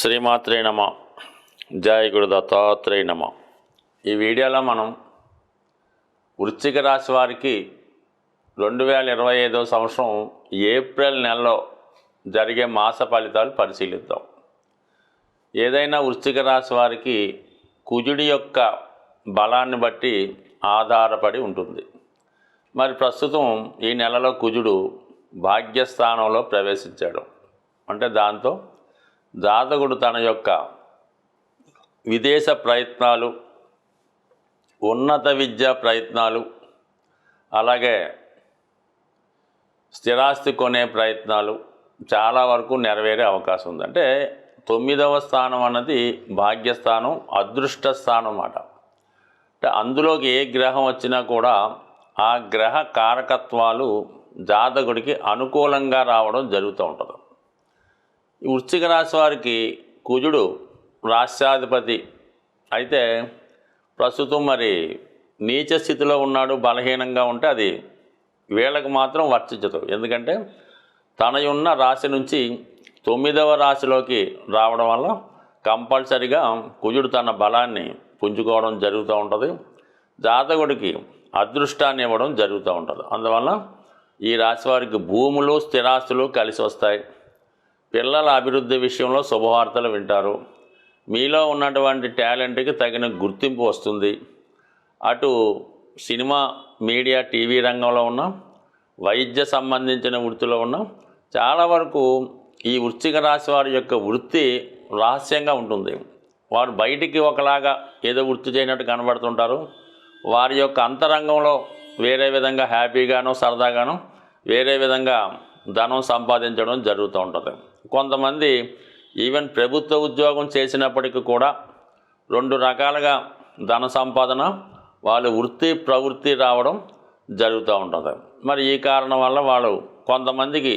శ్రీమాత్రే నమ. జయ గురు దత్తాత్రేయ నమ. ఈ వీడియోలో మనం వృశ్చిక రాశి వారికి 2025 సంవత్సరం ఏప్రిల్ నెలలో జరిగే మాస ఫలితాలు పరిశీలిద్దాం. ఏదైనా వృశ్చిక రాశి వారికి కుజుడి యొక్క బలాన్ని బట్టి ఆధారపడి ఉంటుంది. మరి ప్రస్తుతం ఈ నెలలో కుజుడు భాగ్యస్థానంలో ప్రవేశించాడు. అంటే దాంతో జాతకుడు తన యొక్క విదేశ ప్రయత్నాలు, ఉన్నత విద్యా ప్రయత్నాలు, అలాగే స్థిరాస్తి కొనే ప్రయత్నాలు చాలా వరకు నెరవేరే అవకాశం ఉంది. అంటే 9వ స్థానం అన్నది భాగ్యస్థానం, అదృష్ట స్థానం అన్నమాట. అంటే అందులోకి ఏ గ్రహం వచ్చినా కూడా ఆ గ్రహ కారకత్వాలు జాతకుడికి అనుకూలంగా రావడం జరుగుతూ ఉంటుంది. ఈ వృశ్చిక రాశి వారికి కుజుడు రాష్ట్రాధిపతి అయితే ప్రస్తుతం మరి నీచ స్థితిలో ఉన్నాడు, బలహీనంగా ఉంటే అది వీళ్ళకి మాత్రం వర్తించదు. ఎందుకంటే తన ఉన్న రాశి నుంచి 9వ రాశిలోకి రావడం వల్ల కంపల్సరిగా కుజుడు తన బలాన్ని పుంజుకోవడం జరుగుతూ ఉంటుంది. జాతకుడికి అదృష్టాన్ని ఇవ్వడం జరుగుతూ ఉంటుంది. అందువల్ల ఈ రాశి వారికి భూములు, స్థిరాస్తులు కలిసి వస్తాయి. పిల్లల అభివృద్ధి విషయంలో శుభవార్తలు వింటారు. మీలో ఉన్నటువంటి టాలెంట్కి తగిన గుర్తింపు వస్తుంది. అటు సినిమా, మీడియా, టీవీ రంగంలో ఉన్న, వైద్య సంబంధించిన వృత్తిలో ఉన్న చాలా వరకు ఈ వృశ్చిక రాశి వారి యొక్క వృత్తి రహస్యంగా ఉంటుంది. వారు బయటికి ఒకలాగా ఏదో వృత్తి చేయనట్టు కనబడుతుంటారు. వారి యొక్క అంతరంగంలో వేరే విధంగా హ్యాపీగానో సరదాగానో వేరే విధంగా ధనం సంపాదించడం జరుగుతూ ఉంటుంది. కొంతమంది ఈవెన్ ప్రభుత్వ ఉద్యోగం చేసినప్పటికీ కూడా 2 రకాలుగా ధన సంపాదన, వాళ్ళు వృత్తి ప్రవృత్తి రావడం జరుగుతూ ఉంటుంది. మరి ఈ కారణం వల్ల వాళ్ళు కొంతమందికి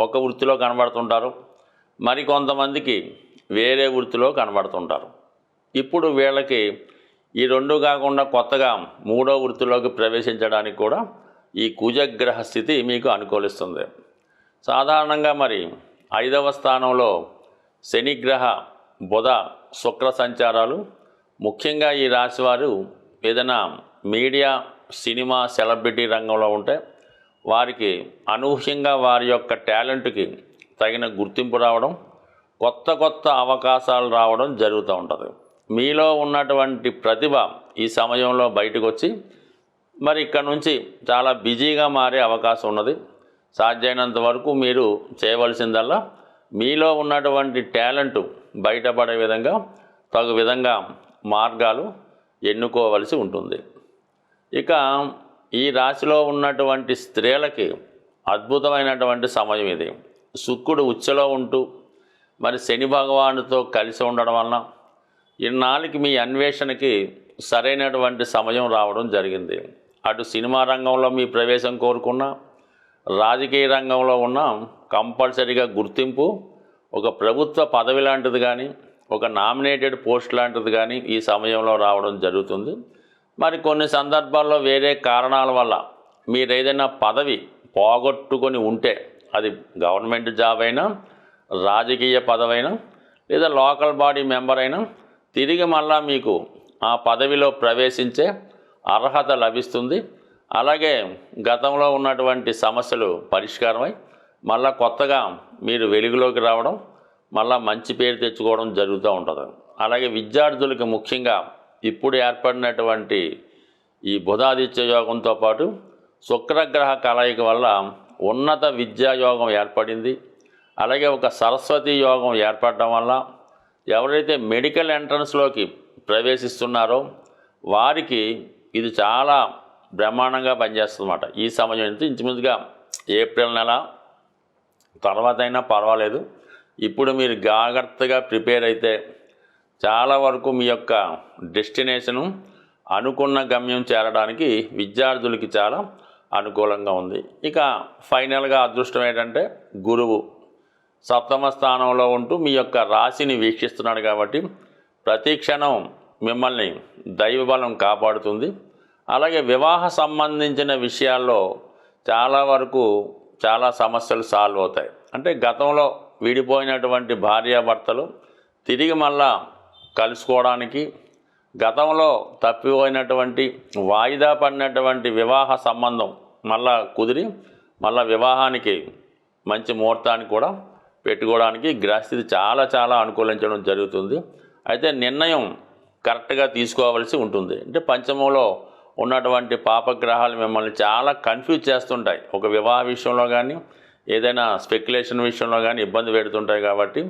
ఒక వృత్తిలో కనబడుతుంటారు, మరి కొంతమందికి వేరే వృత్తిలో కనబడుతుంటారు. ఇప్పుడు వీళ్ళకి ఈ 2 కాకుండా కొత్తగా 3వ వృత్తిలోకి ప్రవేశించడానికి కూడా ఈ కుజగ్రహ స్థితి మీకు అనుకూలిస్తుంది. సాధారణంగా మరి 5వ స్థానంలో శనిగ్రహ, బుధ, శుక్ర సంచారాలు ముఖ్యంగా ఈ రాశివారు ఏదైనా మీడియా, సినిమా, సెలబ్రిటీ రంగంలో ఉంటే వారికి అనూహ్యంగా వారి యొక్క టాలెంట్కి తగిన గుర్తింపు రావడం, కొత్త కొత్త అవకాశాలు రావడం జరుగుతూ ఉంటుంది. మీలో ఉన్నటువంటి ప్రతిభ ఈ సమయంలో బయటకు వచ్చి మరి ఇక్కడ నుంచి చాలా బిజీగా మారే అవకాశం ఉన్నది. సాధ్యమైనంత వరకు మీరు చేయవలసిందల్లా మీలో ఉన్నటువంటి టాలెంట్ బయటపడే విధంగా తగు విధంగా మార్గాలు ఎన్నుకోవలసి ఉంటుంది. ఇక ఈ రాశిలో ఉన్నటువంటి స్త్రీలకి అద్భుతమైనటువంటి సమయం ఇది. శుక్రుడు ఉచ్చలో ఉంటూ మరి శని భగవానుతో కలిసి ఉండడం వలన ఇన్నాళ్ళకి మీ అన్వేషణకి సరైనటువంటి సమయం రావడం జరిగింది. అటు సినిమా రంగంలో మీ ప్రవేశం కోరుకున్నా, రాజకీయ రంగంలో ఉన్న కంపల్సరీగా గుర్తింపు, ఒక ప్రభుత్వ పదవి లాంటిది కానీ, ఒక నామినేటెడ్ పోస్ట్ లాంటిది కానీ ఈ సమయంలో రావడం జరుగుతుంది. మరి కొన్ని సందర్భాల్లో వేరే కారణాల వల్ల మీరు ఏదైనా పదవి పోగొట్టుకొని ఉంటే, అది గవర్నమెంట్ జాబ్ అయినా, రాజకీయ పదవైనా, లేదా లోకల్ బాడీ మెంబర్ అయినా, తిరిగి మళ్ళా మీకు ఆ పదవిలో ప్రవేశించే అర్హత లభిస్తుంది. అలాగే గతంలో ఉన్నటువంటి సమస్యలు పరిష్కారమై మళ్ళా కొత్తగా మీరు వెలుగులోకి రావడం, మళ్ళా మంచి పేరు తెచ్చుకోవడం జరుగుతూ ఉంటుంది. అలాగే విద్యార్థులకు ముఖ్యంగా ఇప్పుడు ఏర్పడినటువంటి ఈ బుధాదిత్య యోగంతో పాటు శుక్రగ్రహ కలయిక వల్ల ఉన్నత విద్యాయోగం ఏర్పడింది. అలాగే ఒక సరస్వతి యోగం ఏర్పడడం వల్ల ఎవరైతే మెడికల్ ఎంట్రన్స్లోకి ప్రవేశిస్తున్నారో వారికి ఇది చాలా బ్రహ్మాండంగా పనిచేస్తుందన్నమాట. ఈ సమయం నుంచి ఇంచుమించుగా ఏప్రిల్ నెల తర్వాత అయినా పర్వాలేదు. ఇప్పుడు మీరు జాగ్రత్తగా ప్రిపేర్ అయితే చాలా వరకు మీ యొక్క డెస్టినేషను, అనుకున్న గమ్యం చేరడానికి విద్యార్థులకి చాలా అనుకూలంగా ఉంది. ఇక ఫైనల్గా అదృష్టం ఏంటంటే గురువు 7వ స్థానంలో ఉంటూ మీ యొక్క రాశిని వీక్షిస్తున్నాడు కాబట్టి ప్రతి క్షణం మిమ్మల్ని దైవబలం కాపాడుతుంది. అలాగే వివాహ సంబంధించిన విషయాల్లో చాలా వరకు చాలా సమస్యలు సాల్వ్ అవుతాయి. అంటే గతంలో విడిపోయినటువంటి భార్యాభర్తలు తిరిగి మళ్ళా కలుసుకోవడానికి, గతంలో తప్పిపోయినటువంటి వాయిదా పడినటువంటి వివాహ సంబంధం మళ్ళా కుదిరి మళ్ళా వివాహానికి మంచి ముహూర్తాన్ని కూడా పెట్టుకోవడానికి గ్రహస్థితి చాలా చాలా అనుకూలించడం జరుగుతుంది. అయితే నిర్ణయం కరెక్ట్గా తీసుకోవాల్సి ఉంటుంది. అంటే పంచమంలో ఉన్నటువంటి పాపగ్రహాలు మిమ్మల్ని చాలా కన్ఫ్యూజ్ చేస్తుంటాయి. ఒక వివాహ విషయంలో కానీ ఏదైనా స్పెక్యులేషన్ విషయంలో కానీ ఇబ్బంది పెడుతుంటాయి. కాబట్టి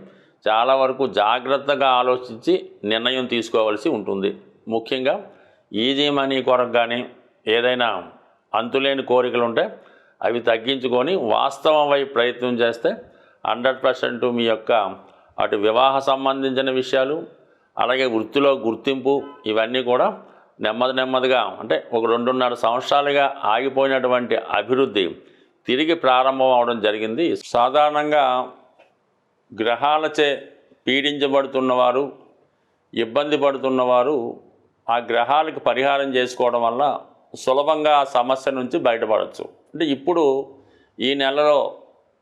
చాలా వరకు జాగ్రత్తగా ఆలోచించి నిర్ణయం తీసుకోవాల్సి ఉంటుంది. ముఖ్యంగా ఈజీ మనీ కొరకు కానీ ఏదైనా అంతులేని కోరికలు ఉంటే అవి తగ్గించుకొని వాస్తవం వైపు ప్రయత్నం చేస్తే 100% మీ యొక్క అటు వివాహ సంబంధించిన విషయాలు, అలాగే వృత్తిలో గుర్తింపు, ఇవన్నీ కూడా నెమ్మదిగా అంటే ఒక 2.5 సంవత్సరాలుగా ఆగిపోయినటువంటి అభివృద్ధి తిరిగి ప్రారంభం అవడం జరిగింది. సాధారణంగా గ్రహాలచే పీడించబడుతున్నవారు, ఇబ్బంది పడుతున్నవారు ఆ గ్రహాలకు పరిహారం చేసుకోవడం వల్ల సులభంగా ఆ సమస్య నుంచి బయటపడవచ్చు. అంటే ఇప్పుడు ఈ నెలలో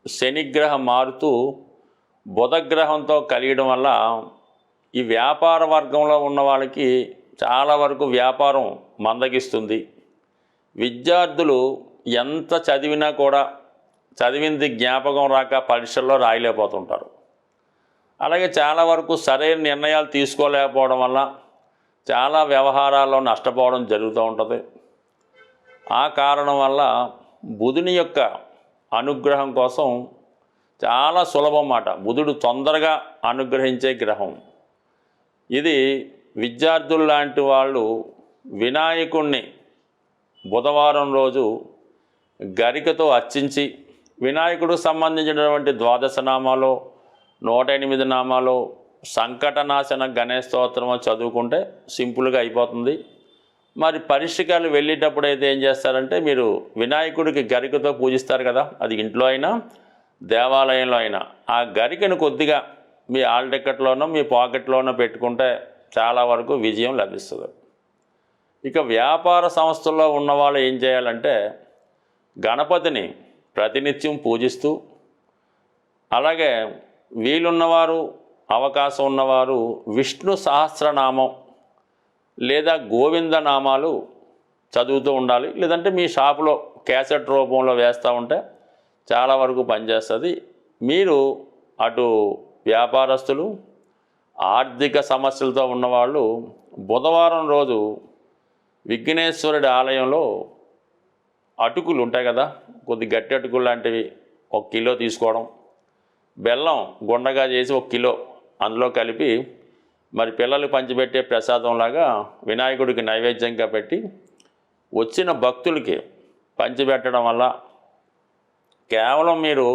శనిగ్రహం మారుతూ బుధగ్రహంతో కలియడం వల్ల ఈ వ్యాపార వర్గంలో ఉన్న వాళ్ళకి చాలా వరకు వ్యాపారం మందగిస్తుంది. విద్యార్థులు ఎంత చదివినా కూడా చదివింది జ్ఞాపకం రాక పరీక్షల్లో రాయలేకపోతుంటారు. అలాగే చాలా వరకు సరైన నిర్ణయాలు తీసుకోలేకపోవడం వల్ల చాలా వ్యవహారాల్లో నష్టపోవడం జరుగుతూ ఉంటుంది. ఆ కారణం వల్ల బుధుని యొక్క అనుగ్రహం కోసం చాలా సులభం మాట. బుధుడు తొందరగా అనుగ్రహించే గ్రహం. ఇది విద్యార్థులు లాంటి వాళ్ళు వినాయకుణ్ణి బుధవారం రోజు గరికతో అర్చించి వినాయకుడికి సంబంధించినటువంటి 12 నామాలు, 108 నామాలు, సంకటనాశన గణేష్ స్తోత్రము చదువుకుంటే సింపుల్గా అయిపోతుంది. మరి పరీక్షకాలు వెళ్ళేటప్పుడు అయితే ఏం చేస్తారంటే, మీరు వినాయకుడికి గరికతో పూజిస్తారు కదా, అది ఇంట్లో అయినా దేవాలయంలో అయినా ఆ గరికను కొద్దిగా మీ హాల్ టికెట్లోనో మీ పాకెట్లోనో పెట్టుకుంటే చాలా వరకు విజయం లభిస్తుంది. ఇక వ్యాపార సంస్థల్లో ఉన్నవాళ్ళు ఏం చేయాలంటే, గణపతిని ప్రతినిత్యం పూజిస్తూ, అలాగే వీలున్నవారు అవకాశం ఉన్నవారు విష్ణు సహస్రనామం లేదా గోవింద నామాలు చదువుతూ ఉండాలి. లేదంటే మీ షాపులో క్యాసెట్ రూపంలో వేస్తూ ఉంటే చాలా వరకు పనిచేస్తుంది. మీరు అటు వ్యాపారస్తులు, ఆర్థిక సమస్యలతో ఉన్నవాళ్ళు బుధవారం రోజు విఘ్నేశ్వరుడి ఆలయంలో అటుకులు ఉంటాయి కదా, కొద్ది గట్టి అటుకులు లాంటివి 1 కిలో తీసుకోవడం, బెల్లం గుండగా చేసి 1 కిలో అందులో కలిపి మరి పిల్లలు పంచిపెట్టే ప్రసాదంలాగా వినాయకుడికి నైవేద్యంగా పెట్టి వచ్చిన భక్తులకి పంచిపెట్టడం వల్ల కేవలం మీరు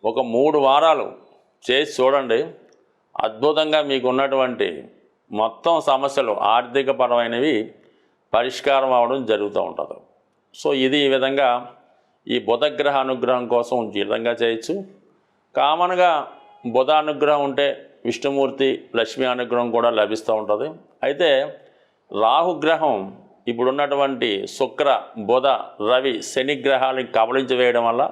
ఒక 3 వారాలు చేసి చూడండి, అద్భుతంగా మీకు ఉన్నటువంటి మొత్తం సమస్యలు ఆర్థిక పరమైనవి పరిష్కారం అవడం జరుగుతూ ఉంటుంది. సో ఇది ఈ విధంగా ఈ బుధగ్రహ అనుగ్రహం కోసం ఈ విధంగా చేయొచ్చు. కామన్గా బుధ అనుగ్రహం ఉంటే విష్ణుమూర్తి, లక్ష్మీ అనుగ్రహం కూడా లభిస్తూ ఉంటుంది. అయితే రాహుగ్రహం ఇప్పుడున్నటువంటి శుక్ర, బుధ, రవి, శని గ్రహాలను కబళించి వేయడం వల్ల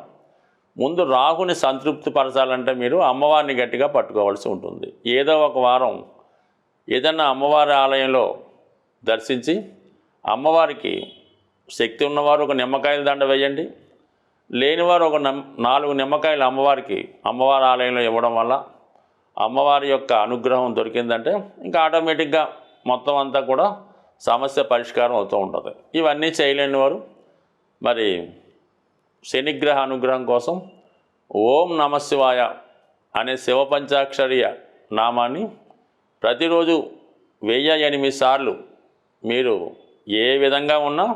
ముందు రాహుని సంతృప్తి పరచాలంటే మీరు అమ్మవారిని గట్టిగా పట్టుకోవాల్సి ఉంటుంది. ఏదో ఒక వారం ఏదన్నా అమ్మవారి ఆలయంలో దర్శించి అమ్మవారికి శక్తి ఉన్నవారు ఒక నిమ్మకాయల దండ వేయండి, లేనివారు ఒక 4 నిమ్మకాయలు అమ్మవారి ఆలయంలో ఇవ్వడం వల్ల అమ్మవారి యొక్క అనుగ్రహం దొరికిందంటే ఇంకా ఆటోమేటిక్గా మొత్తం అంతా కూడా సమస్య పరిష్కారం అవుతూ ఉంటుంది. ఇవన్నీ చేయలేని వారు మరి శనిగ్రహ అనుగ్రహం కోసం ఓం నమశివాయ అనే శివ పంచాక్షరీయ నామాన్ని ప్రతిరోజు 1008 సార్లు మీరు ఏ విధంగా ఉన్నా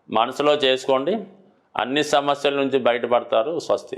మనసులో చేసుకోండి. అన్ని సమస్యల నుంచి బయటపడతారు. స్వస్తి.